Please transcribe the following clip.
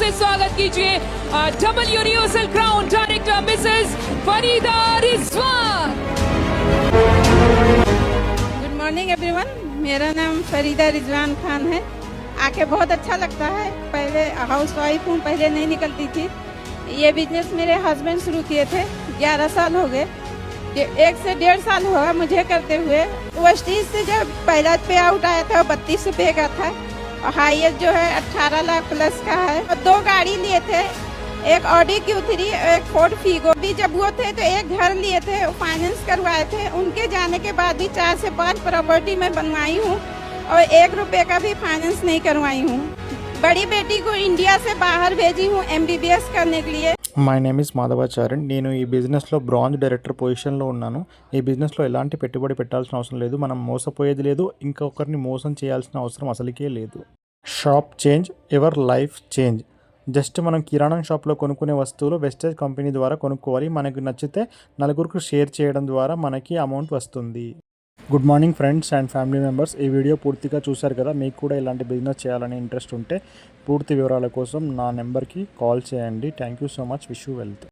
से स्वागत कीजिए double universal crown director Mrs Farida Rizwan. Good morning everyone, मेरा नाम फरीदा रिजवान खान है। आके बहुत अच्छा लगता है। पहले हाउस वाइफ हूँ, पहले नहीं निकलती थी। ये बिजनेस मेरे हस्बैंड शुरू किए थे, 11 साल हो गए। 1 से 1.5 साल हुआ मुझे करते हुए। वेस्टीज से जब पहला पे आउट आया था 32 रुपये का था और हाईएस्ट जो है 18 लाख प्लस का है। और 2 गाड़ी लिए थे, एक ऑडी Q3, एक फोर्ड फीगो। भी जब वो थे तो एक घर लिए थे, फाइनेंस करवाए थे। उनके जाने के बाद भी 4 से 5 प्रॉपर्टी में बनवाई हूँ और 1 रुपये का भी फाइनेंस नहीं करवाई हूँ। बड़ी बेटी को इंडिया से बाहर भेजी हूँ MBBS करने के लिए। My name is Madhavacharyan. నేను ఈ బిజినెస్లో బ్రాంజ్ డైరెక్టర్ పొజిషన్లో ఉన్నాను. ఈ బిజినెస్లో ఎలాంటి పెట్టుబడి పెట్టాల్సిన అవసరం లేదు. మనం మోసపోయేది లేదు, ఇంకొకరిని మోసం చేయాల్సిన అవసరం అసలుకే లేదు. Shop change ever life change. Just మనం కిరాణా షాప్లో కొనుక్కునే వస్తువులు వెస్టేజ్ కంపెనీ ద్వారా కొనుక్కోవాలి. మనకు నచ్చితే నలుగురికి షేర్ చేయడం ద్వారా మనకి అమౌంట్ వస్తుంది. Good morning friends and family members. ఈ వీడియో పూర్తిగా చూశారు కదా. మీకు కూడా ఇలాంటి బిజినెస్ చేయాలని ఇంట్రెస్ట్ ఉంటే పూర్తి వివరాల కోసం నా నెంబర్కి కాల్ చేయండి. Thank you so much. Wish you wealth.